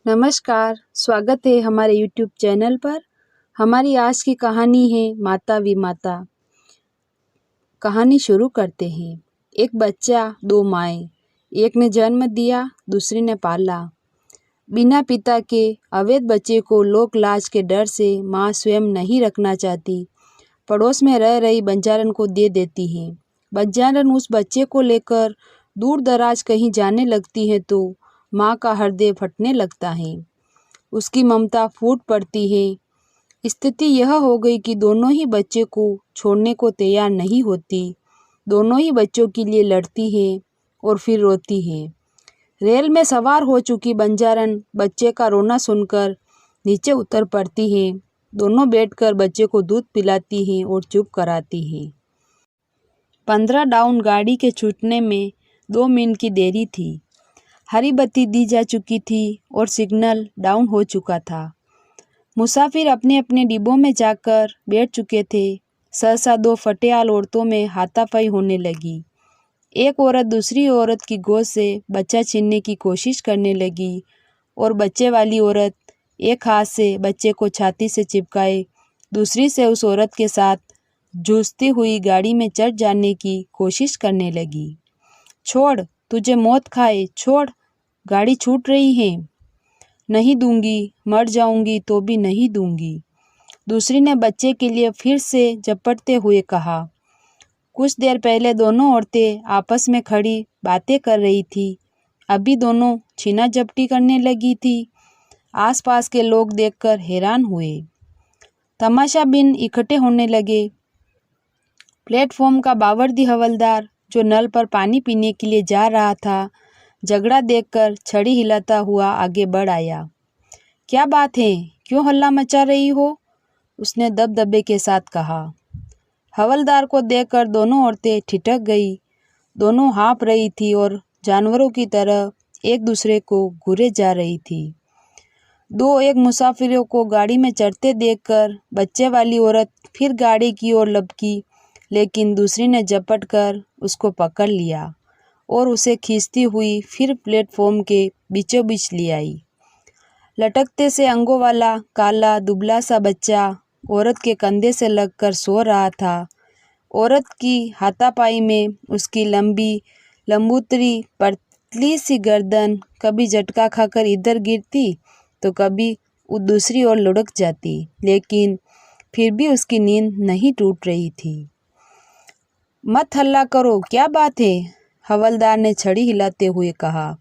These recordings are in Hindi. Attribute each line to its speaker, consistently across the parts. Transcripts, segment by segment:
Speaker 1: नमस्कार, स्वागत है हमारे यूट्यूब चैनल पर। हमारी आज की कहानी है माता विमाता। कहानी शुरू करते हैं। एक बच्चा, दो माएँ। एक ने जन्म दिया, दूसरी ने पाला। बिना पिता के अवैध बच्चे को लोक लाज के डर से माँ स्वयं नहीं रखना चाहती। पड़ोस में रह रही बंजारन को दे देती है। बंजारन उस बच्चे को लेकर दूर दराज कहीं जाने लगती है तो माँ का हृदय फटने लगता है। उसकी ममता फूट पड़ती है। स्थिति यह हो गई कि दोनों ही बच्चे को छोड़ने को तैयार नहीं होती। दोनों ही बच्चों के लिए लड़ती है और फिर रोती है। रेल में सवार हो चुकी बंजारन बच्चे का रोना सुनकर नीचे उतर पड़ती है। दोनों बैठकर बच्चे को दूध पिलाती हैं और चुप कराती है। 15 डाउन गाड़ी के छूटने में 2 मिनट की देरी थी। हरी बत्ती दी जा चुकी थी और सिग्नल डाउन हो चुका था। मुसाफिर अपने अपने डिब्बों में जाकर बैठ चुके थे। सहसा 2 फटेहाल औरतों में हाथापाई होने लगी। एक औरत दूसरी औरत की गोद से बच्चा छीनने की कोशिश करने लगी और बच्चे वाली औरत एक हाथ से बच्चे को छाती से चिपकाए, दूसरी से उस औरत के साथ जूझती हुई गाड़ी में चढ़ जाने की कोशिश करने लगी। छोड़, तुझे मौत खाए, छोड़, गाड़ी छूट रही है। नहीं दूंगी, मर जाऊंगी तो भी नहीं दूंगी, दूसरी ने बच्चे के लिए फिर से झपटते हुए कहा। कुछ देर पहले दोनों औरतें आपस में खड़ी बातें कर रही थी, अभी दोनों छीना झपटी करने लगी थी। आसपास के लोग देखकर हैरान हुए। तमाशा बिन इकट्ठे होने लगे। प्लेटफॉर्म का बावर्दी हवलदार जो नल पर पानी पीने के लिए जा रहा था, झगड़ा देखकर छड़ी हिलाता हुआ आगे बढ़ आया। क्या बात है, क्यों हल्ला मचा रही हो? उसने दबदबे के साथ कहा। हवलदार को देखकर दोनों औरतें ठिठक गई। दोनों हाँफ रही थी और जानवरों की तरह एक दूसरे को घूरे जा रही थी। एक मुसाफिरों को गाड़ी में चढ़ते देखकर बच्चे वाली औरत फिर गाड़ी की ओर लपकी, लेकिन दूसरी ने झपट कर उसको पकड़ लिया और उसे खींचती हुई फिर प्लेटफॉर्म के बीचों बीच ले आई। लटकते से अंगों वाला काला दुबला सा बच्चा औरत के कंधे से लगकर सो रहा था। औरत की हाथापाई में उसकी लंबी लंबूतरी पतली सी गर्दन कभी झटका खाकर इधर गिरती तो कभी दूसरी ओर लुढ़क जाती, लेकिन फिर भी उसकी नींद नहीं टूट रही थी। मत हल्ला करो, क्या बात है? हवलदार ने छड़ी हिलाते हुए कहा।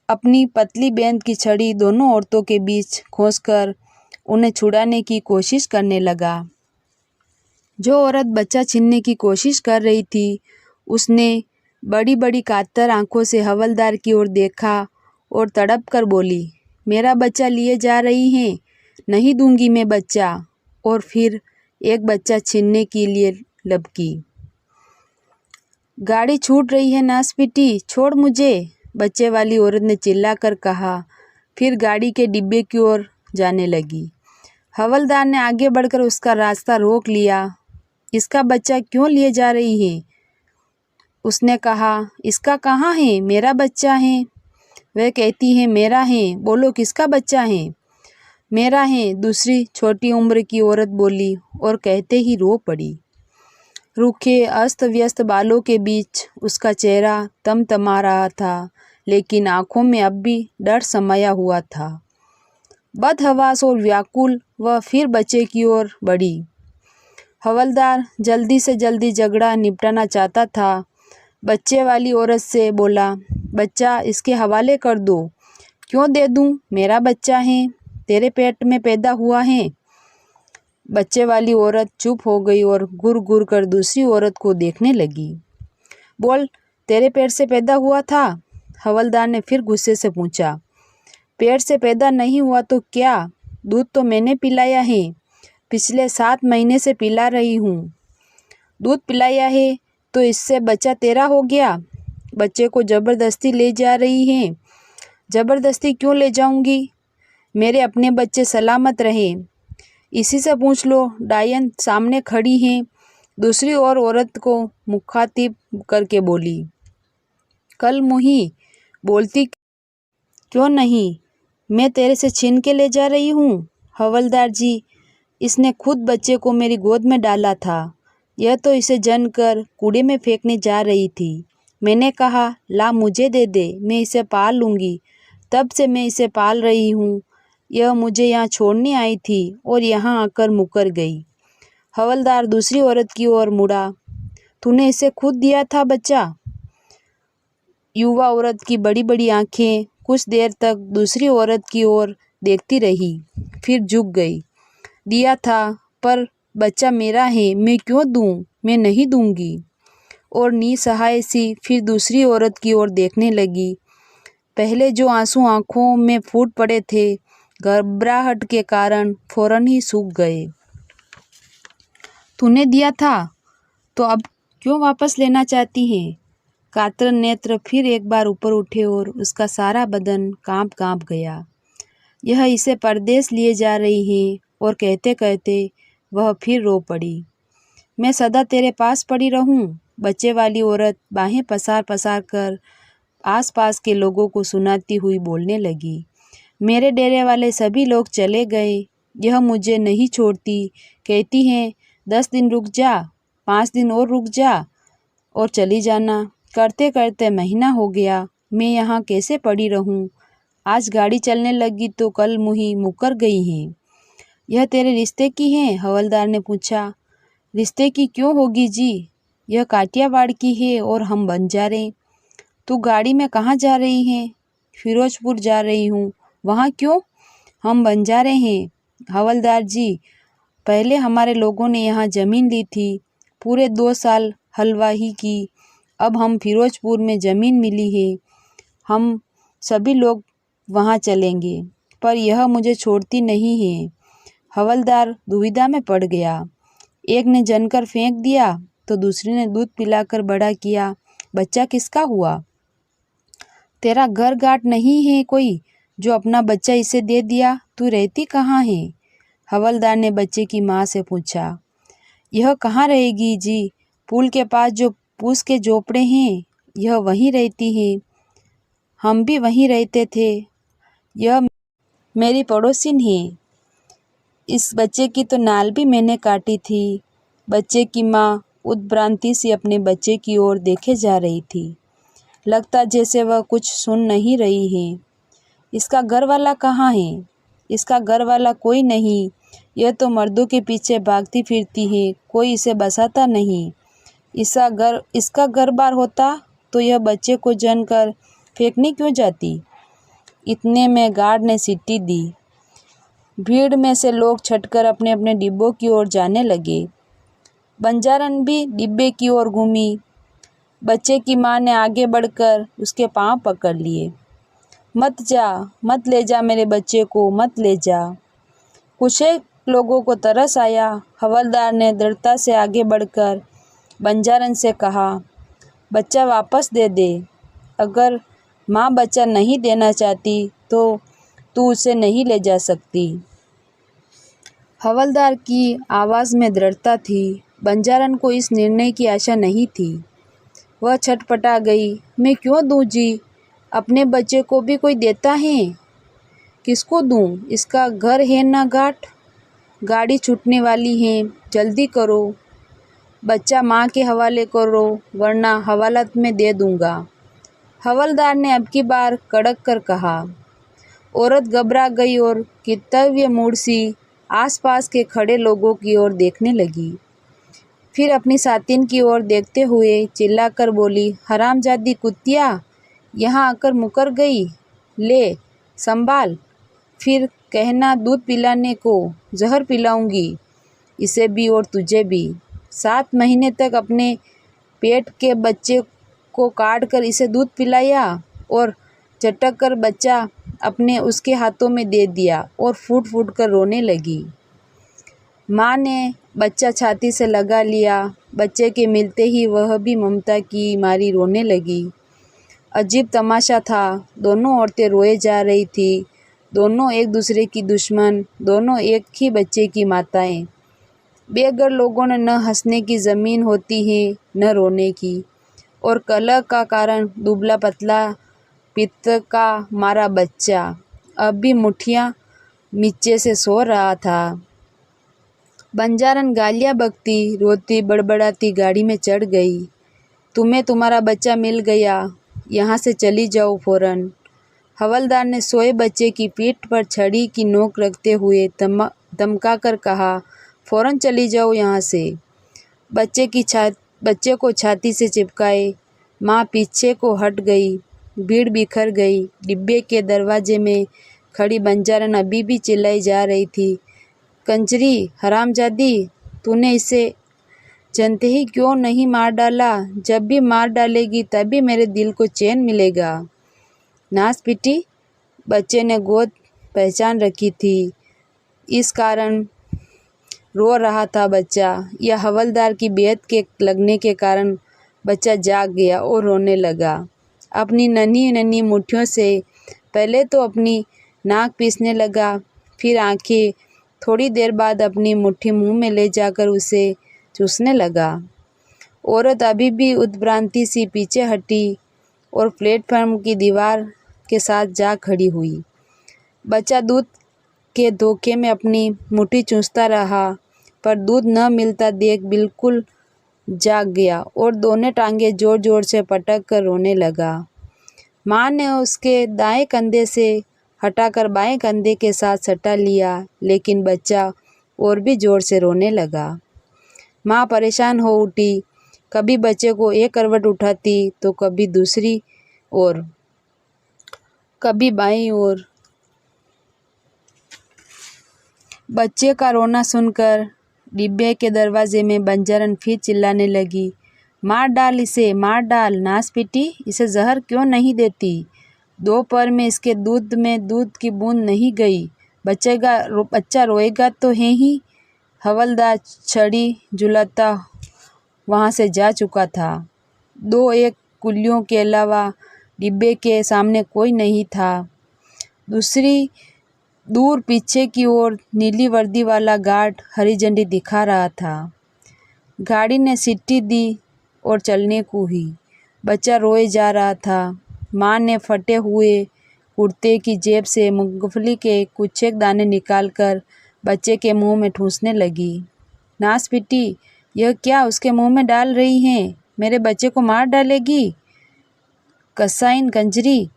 Speaker 1: अपनी पतली बेंत की छड़ी दोनों औरतों के बीच खोसकर उन्हें छुड़ाने की कोशिश करने लगा। जो औरत बच्चा छीनने की कोशिश कर रही थी, उसने बड़ी बड़ी कातर आंखों से हवलदार की ओर देखा और तड़प कर बोली, मेरा बच्चा लिए जा रही हैं, नहीं दूंगी मैं बच्चा। और फिर एक बच्चा छीनने के लिए लपकी। गाड़ी छूट रही है नासपीटी, छोड़ मुझे, बच्चे वाली औरत ने चिल्लाकर कहा। फिर गाड़ी के डिब्बे की ओर जाने लगी। हवलदार ने आगे बढ़कर उसका रास्ता रोक लिया। इसका बच्चा क्यों लिए जा रही है? उसने कहा। इसका कहाँ है? मेरा बच्चा है। वह कहती है मेरा है, बोलो किसका बच्चा है? मेरा है, दूसरी छोटी उम्र की औरत बोली और कहते ही रो पड़ी। रूखे अस्त व्यस्त बालों के बीच उसका चेहरा तमतमा रहा था, लेकिन आंखों में अब भी डर समाया हुआ था। बदहवास और व्याकुल वह फिर बच्चे की ओर बढ़ी। हवलदार जल्दी से जल्दी झगड़ा निपटाना चाहता था। बच्चे वाली औरत से बोला, बच्चा इसके हवाले कर दो। क्यों दे दूं? मेरा बच्चा है, तेरे पेट में पैदा हुआ है। बच्चे वाली औरत चुप हो गई और घूर घूर कर दूसरी औरत को देखने लगी। बोल, तेरे पेट से पैदा हुआ था? हवलदार ने फिर गुस्से से पूछा। पेट से पैदा नहीं हुआ तो क्या? दूध तो मैंने पिलाया है, पिछले 7 महीने से पिला रही हूँ। दूध पिलाया है तो इससे बच्चा तेरा हो गया? बच्चे को ज़बरदस्ती ले जा रही है। ज़बरदस्ती क्यों ले जाऊंगी? मेरे अपने बच्चे सलामत रहे, इसी से पूछ लो। डायन सामने खड़ी हैं। दूसरी ओर औरत को मुखातिब करके बोली। कल मुही बोलती क्यों नहीं? मैं तेरे से छीन के ले जा रही हूँ? हवलदार जी, इसने खुद बच्चे को मेरी गोद में डाला था। यह तो इसे जनकर कूड़े में फेंकने जा रही थी। मैंने कहा, ला मुझे दे दे, मैं इसे पाल लूँगी। तब से मैं इसे पाल रही हूँ। यह मुझे यहाँ छोड़ने आई थी और यहाँ आकर मुकर गई। हवलदार दूसरी औरत की ओर मुड़ा। तूने इसे खुद दिया था बच्चा? युवा औरत की बड़ी बड़ी आंखें कुछ देर तक दूसरी औरत की ओर देखती रही, फिर झुक गई। दिया था, पर बच्चा मेरा है, मैं क्यों दूँ? मैं नहीं दूँगी। और निसहाय सी फिर दूसरी औरत की ओर देखने लगी। पहले जो आंसू आंखों में फूट पड़े थे, घबराहट के कारण फौरन ही सूख गए। तूने दिया था, तो अब क्यों वापस लेना चाहती हैं? कातर नेत्र फिर एक बार ऊपर उठे और उसका सारा बदन कांप कांप गया। यह इसे परदेश लिए जा रही है, और कहते कहते वह फिर रो पड़ी। मैं सदा तेरे पास पड़ी रहूं? बच्चे वाली औरत बाहें पसार पसार कर आसपास के लोगों को सुनाती हुई बोलने लगी। मेरे डेरे वाले सभी लोग चले गए। यह मुझे नहीं छोड़ती। कहती हैं 10 दिन रुक जा, 5 दिन और रुक जा और चली जाना। करते करते महीना हो गया। मैं यहाँ कैसे पड़ी रहूँ? आज गाड़ी चलने लगी तो कल मुही मुकर गई हैं। यह तेरे रिश्ते की हैं? हवलदार ने पूछा। रिश्ते की क्यों होगी जी? यह काठियावाड़ की है और हम बंजारे। तू गाड़ी में कहाँ जा रही है? फिरोजपुर जा रही हूँ। वहाँ क्यों? हम बंजारे हैं हवलदार जी। पहले हमारे लोगों ने यहाँ ज़मीन ली थी, पूरे 2 साल हलवाही की। अब हम फिरोजपुर में ज़मीन मिली है, हम सभी लोग वहाँ चलेंगे। पर यह मुझे छोड़ती नहीं है। हवलदार दुविधा में पड़ गया। एक ने जनकर फेंक दिया तो दूसरी ने दूध पिलाकर बड़ा किया। बच्चा किसका हुआ? तेरा घर गाट नहीं है कोई जो अपना बच्चा इसे दे दिया? तू रहती कहाँ है? हवलदार ने बच्चे की माँ से पूछा। यह कहाँ रहेगी जी? पुल के पास जो पूस के झोपड़े हैं, यह वहीं रहती है। हम भी वहीं रहते थे। यह मेरी पड़ोसिन है। इस बच्चे की तो नाल भी मैंने काटी थी। बच्चे की माँ उत्भ्रांति से अपने बच्चे की ओर देखे जा रही थी। लगता जैसे वह कुछ सुन नहीं रही है। इसका घर वाला कहाँ है? इसका घर वाला कोई नहीं। यह तो मर्दों के पीछे भागती फिरती है, कोई इसे बसाता नहीं। इसका घर बार होता तो यह बच्चे को जनकर फेंकने क्यों जाती? इतने में गार्ड ने सीटी दी। भीड़ में से लोग छटकर अपने अपने डिब्बों की ओर जाने लगे। बंजारन भी डिब्बे की ओर घूमी। बच्चे की माँ ने आगे बढ़कर उसके पांव पकड़ लिए। मत जा, मत ले जा मेरे बच्चे को, मत ले जा। कुछ एक लोगों को तरस आया। हवलदार ने दृढ़ता से आगे बढ़कर बंजारन से कहा, बच्चा वापस दे दे। अगर माँ बच्चा नहीं देना चाहती तो तू उसे नहीं ले जा सकती। हवलदार की आवाज़ में दृढ़ता थी। बंजारन को इस निर्णय की आशा नहीं थी। वह छटपटा गई। मैं क्यों दूँ जी? अपने बच्चे को भी कोई देता है। किसको दूँ? इसका घर है ना गाट। गाड़ी छूटने वाली है, जल्दी करो। बच्चा माँ के हवाले करो, वरना हवालात में दे दूँगा। हवलदार ने अब की बार कड़क कर कहा। औरत घबरा गई और कर्तव्य मूड सी आसपास के खड़े लोगों की ओर देखने लगी। फिर अपनी सातिन की ओर देखते हुए चिल्लाकर बोली, हरामजादी कुत्तिया, यहाँ आकर मुकर गई। ले संभाल। फिर कहना दूध पिलाने को, जहर पिलाऊंगी इसे भी और तुझे भी। 7 महीने तक अपने पेट के बच्चे को काट कर इसे दूध पिलाया और झटक कर बच्चा अपने उसके हाथों में दे दिया और फूट फूट कर रोने लगी। माँ ने बच्चा छाती से लगा लिया। बच्चे के मिलते ही वह भी ममता की मारी रोने लगी। अजीब तमाशा था। दोनों औरतें रोए जा रही थी। दोनों एक दूसरे की दुश्मन, दोनों एक ही बच्चे की माताएं। बेघर लोगों ने न हंसने की ज़मीन होती है न रोने की, और कलह का कारण दुबला पतला पित्त का मारा बच्चा। अब भी मुठ्ठियाँ नीचे से सो रहा था। बंजारन गालियाँ बकती, रोती बड़बड़ाती गाड़ी में चढ़ गई। तुम्हें तुम्हारा बच्चा मिल गया, यहाँ से चली जाओ फ़ौरन। हवलदार ने सोए बच्चे की पीठ पर छड़ी की नोक रखते हुए धमकाकर कहा, फ़ौरन चली जाओ यहाँ से। बच्चे को छाती से चिपकाए माँ पीछे को हट गई। भीड़ बिखर गई। डिब्बे के दरवाजे में खड़ी बंजारन अभी भी चिल्लाई जा रही थी, कंजरी, हरामजादी, तूने इसे जानते ही क्यों नहीं मार डाला? जब भी मार डालेगी तभी मेरे दिल को चैन मिलेगा। नास पीटी, बच्चे ने गोद पहचान रखी थी, इस कारण रो रहा था बच्चा। यह हवलदार की बेहद के लगने के कारण बच्चा जाग गया और रोने लगा। अपनी नन्ही नन्ही मुट्ठियों से पहले तो अपनी नाक पीसने लगा, फिर आंखें, थोड़ी देर बाद अपनी मुट्ठी मुंह में ले जाकर उसे चूसने लगा। औरत अभी भी उत्भ्रांति सी पीछे हटी और प्लेटफार्म की दीवार के साथ जा खड़ी हुई। बच्चा दूध के धोखे में अपनी मुट्ठी चूसता रहा, पर दूध न मिलता देख बिल्कुल जाग गया और दोनों टांगें जोर जोर से पटक कर रोने लगा। माँ ने उसके दाएं कंधे से हटाकर बाएं कंधे के साथ सटा लिया, लेकिन बच्चा और भी जोर से रोने लगा। माँ परेशान हो उठी, कभी बच्चे को एक करवट उठाती तो कभी दूसरी और कभी बाईं ओर। बच्चे का रोना सुनकर डिब्बे के दरवाजे में बंजारन फिर चिल्लाने लगी, मार डाल इसे, मार डाल, नास पीटी, इसे जहर क्यों नहीं देती? दोपहर में इसके दूध में दूध की बूंद नहीं गई, बच्चा रोएगा तो है ही। हवलदार छड़ी झुलाता वहाँ से जा चुका था। 2-1 कुल्लियों के अलावा डिब्बे के सामने कोई नहीं था। दूर पीछे की ओर नीली वर्दी वाला गार्ड हरी झंडी दिखा रहा था। गाड़ी ने सीटी दी और चलने को ही। बच्चा रोए जा रहा था। माँ ने फटे हुए कुर्ते की जेब से मूंगफली के कुछ एक दाने निकालकर बच्चे के मुंह में ठूंसने लगी। नास पीटी, यह क्या उसके मुंह में डाल रही हैं? मेरे बच्चे को मार डालेगी, कसाईन कंजरी।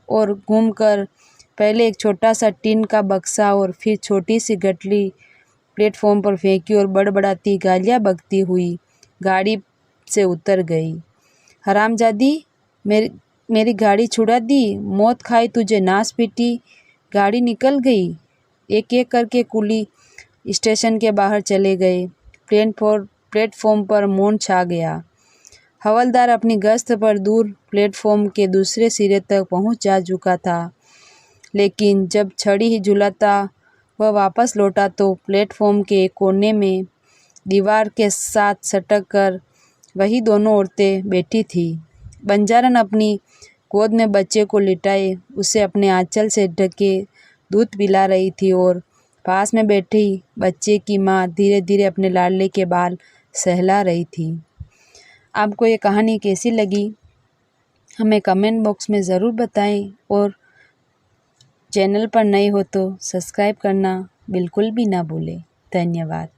Speaker 1: और घूमकर पहले एक छोटा सा टीन का बक्सा और फिर छोटी सी गठली प्लेटफॉर्म पर फेंकी और बड़बड़ाती गालियाँ बकती हुई गाड़ी से उतर गई। हरामजादी, मेरी गाड़ी छुड़ा दी, मौत खाई तुझे, नास पीटी। गाड़ी निकल गई। एक एक करके कुली स्टेशन के बाहर चले गए। प्लेटफॉर्म पर मौन छा गया। हवलदार अपनी गश्त पर दूर प्लेटफॉर्म के दूसरे सिरे तक पहुंच जा चुका था, लेकिन जब छड़ी ही झुलाता वह वापस लौटा तो प्लेटफॉर्म के कोने में दीवार के साथ सटक कर वही दोनों औरतें बैठी थी। बंजारन अपनी गोद में बच्चे को लिटाए उसे अपने आंचल से ढके दूध पिला रही थी और पास में बैठी बच्चे की माँ धीरे धीरे अपने लाडले के बाल सहला रही थी। आपको ये कहानी कैसी लगी हमें कमेंट बॉक्स में ज़रूर बताएं और चैनल पर नए हो तो सब्सक्राइब करना बिल्कुल भी ना भूलें। धन्यवाद।